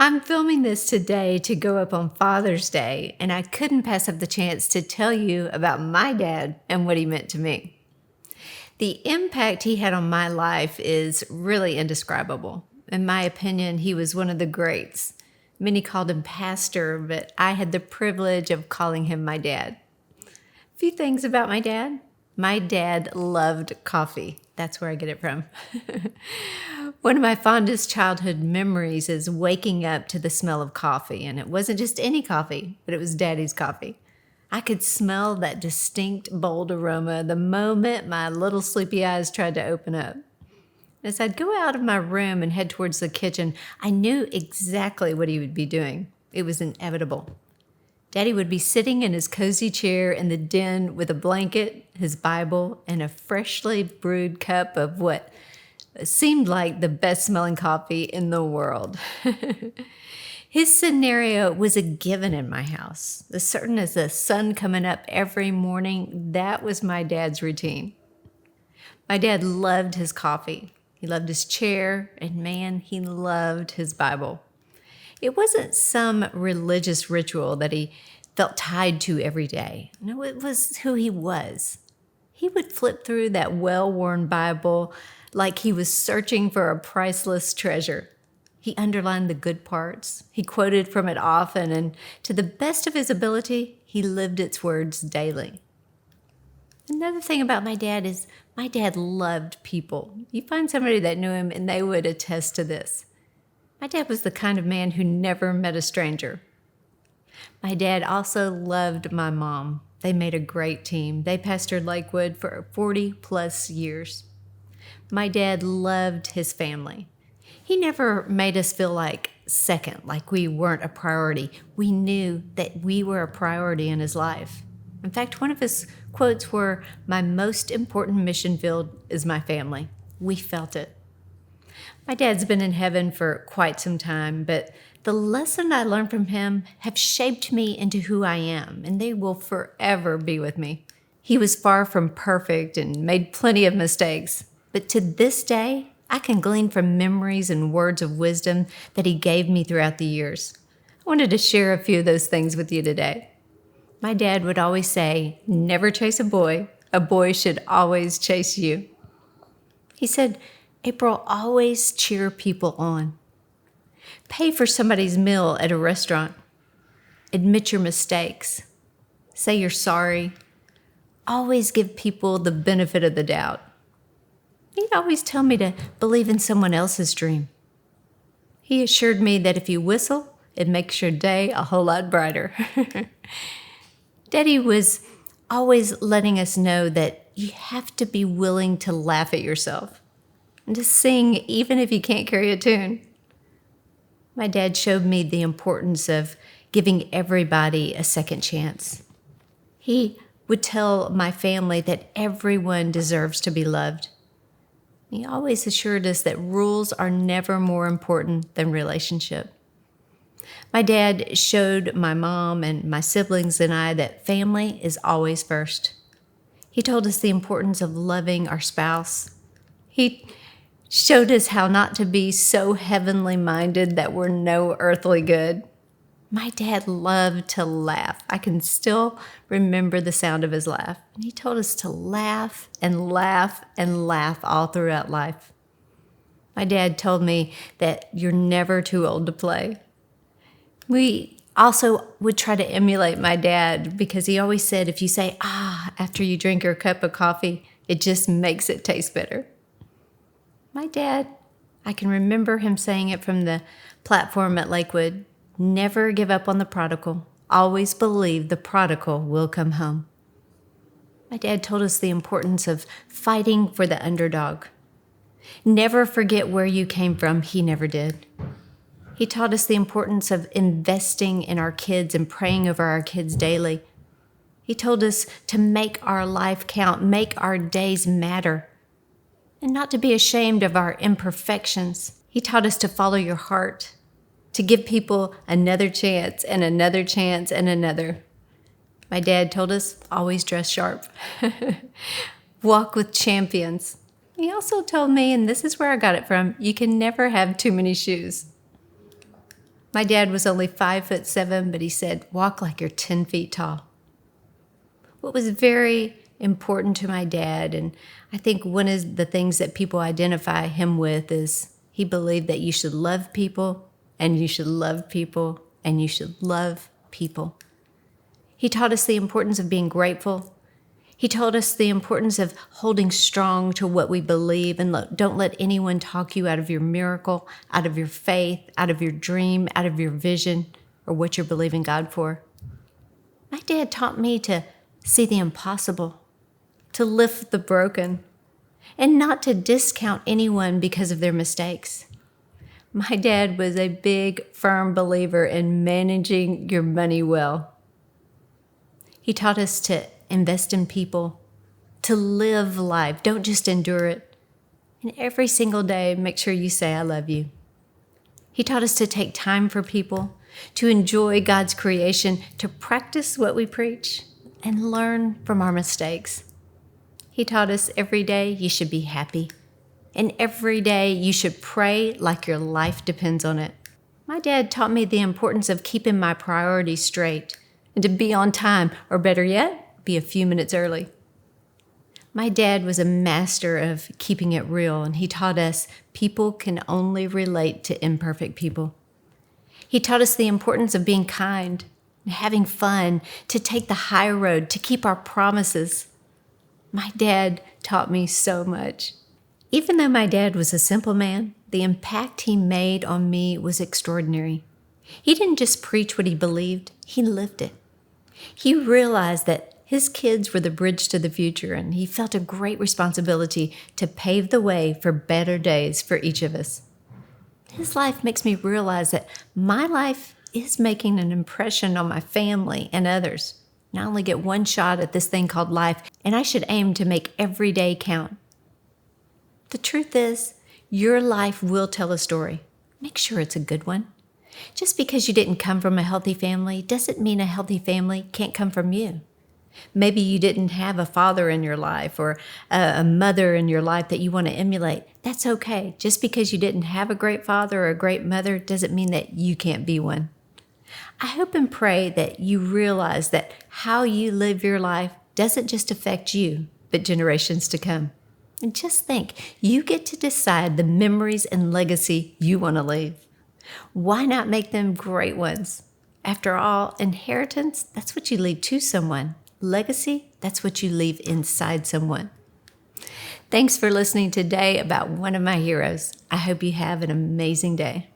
I'm filming this today to go up on Father's Day, and I couldn't pass up the chance to tell you about my dad and what he meant to me. The impact he had on my life is really indescribable. In my opinion, he was one of the greats. Many called him pastor, but I had the privilege of calling him my dad. A few things about my dad. My dad loved coffee. That's where I get it from. One of my fondest childhood memories is waking up to the smell of coffee, and it wasn't just any coffee, but it was Daddy's coffee. I could smell that distinct, bold aroma the moment my little sleepy eyes tried to open up. As I'd go out of my room and head towards the kitchen, I knew exactly what he would be doing. It was inevitable. Daddy would be sitting in his cozy chair in the den with a blanket, his Bible, and a freshly brewed cup of what seemed like the best-smelling coffee in the world. His scenario was a given in my house. As certain as the sun coming up every morning, that was my dad's routine. My dad loved his coffee. He loved his chair, and man, he loved his Bible. It wasn't some religious ritual that he felt tied to every day. No, it was who he was. He would flip through that well-worn Bible like he was searching for a priceless treasure. He underlined the good parts. He quoted from it often, and to the best of his ability, he lived its words daily. Another thing about my dad is my dad loved people. You find somebody that knew him, and they would attest to this. My dad was the kind of man who never met a stranger. My dad also loved my mom. They made a great team. They pastored Lakewood for 40-plus years. My dad loved his family. He never made us feel like second, like we weren't a priority. We knew that we were a priority in his life. In fact, one of his quotes were, "My most important mission field is my family." We felt it. My dad's been in heaven for quite some time, but the lesson I learned from him have shaped me into who I am, and they will forever be with me. He was far from perfect and made plenty of mistakes, but to this day, I can glean from memories and words of wisdom that he gave me throughout the years. I wanted to share a few of those things with you today. My dad would always say, "Never chase a boy should always chase you." He said, "April, always cheer people on. Pay for somebody's meal at a restaurant. Admit your mistakes. Say you're sorry. Always give people the benefit of the doubt." He'd always tell me to believe in someone else's dream. He assured me that if you whistle, it makes your day a whole lot brighter. Daddy was always letting us know that you have to be willing to laugh at yourself and to sing even if you can't carry a tune. My dad showed me the importance of giving everybody a second chance. He would tell my family that everyone deserves to be loved. He always assured us that rules are never more important than relationship. My dad showed my mom and my siblings and I that family is always first. He told us the importance of loving our spouse. He showed us how not to be so heavenly minded that we're no earthly good. My dad loved to laugh. I can still remember the sound of his laugh. And he told us to laugh and laugh and laugh all throughout life. My dad told me that you're never too old to play. We also would try to emulate my dad because he always said, if you say, after you drink your cup of coffee, it just makes it taste better. My dad, I can remember him saying it from the platform at Lakewood, "Never give up on the prodigal. Always believe the prodigal will come home." My dad told us the importance of fighting for the underdog. Never forget where you came from. He never did. He taught us the importance of investing in our kids and praying over our kids daily. He told us to make our life count, make our days matter, and not to be ashamed of our imperfections. He taught us to follow your heart, to give people another chance and another chance and another. My dad told us, always dress sharp. Walk with champions. He also told me, and this is where I got it from, you can never have too many shoes. My dad was only 5'7", but he said, walk like you're 10 feet tall. What was very important to my dad, and I think one of the things that people identify him with, is he believed that you should love people, and you should love people, and you should love people. He taught us the importance of being grateful. He told us the importance of holding strong to what we believe, and don't let anyone talk you out of your miracle, out of your faith, out of your dream, out of your vision, or what you're believing God for. My dad taught me to see the impossible, to lift the broken, and not to discount anyone because of their mistakes. My dad was a big, firm believer in managing your money well. He taught us to invest in people, to live life, don't just endure it. And every single day, make sure you say, I love you. He taught us to take time for people, to enjoy God's creation, to practice what we preach, and learn from our mistakes. He taught us every day you should be happy, and every day you should pray like your life depends on it. My dad taught me the importance of keeping my priorities straight and to be on time, or better yet, be a few minutes early. My dad was a master of keeping it real, and he taught us people can only relate to imperfect people. He taught us the importance of being kind and having fun, to take the high road, to keep our promises. My dad taught me so much. Even though my dad was a simple man, the impact he made on me was extraordinary. He didn't just preach what he believed, he lived it. He realized that his kids were the bridge to the future, and he felt a great responsibility to pave the way for better days for each of us. His life makes me realize that my life is making an impression on my family and others. And I only get one shot at this thing called life, and I should aim to make every day count. The truth is, your life will tell a story. Make sure it's a good one. Just because you didn't come from a healthy family doesn't mean a healthy family can't come from you. Maybe you didn't have a father in your life or a mother in your life that you want to emulate. That's okay. Just because you didn't have a great father or a great mother doesn't mean that you can't be one. I hope and pray that you realize that how you live your life doesn't just affect you, but generations to come. And just think, you get to decide the memories and legacy you want to leave. Why not make them great ones? After all, inheritance, that's what you leave to someone. Legacy, that's what you leave inside someone. Thanks for listening today about one of my heroes. I hope you have an amazing day.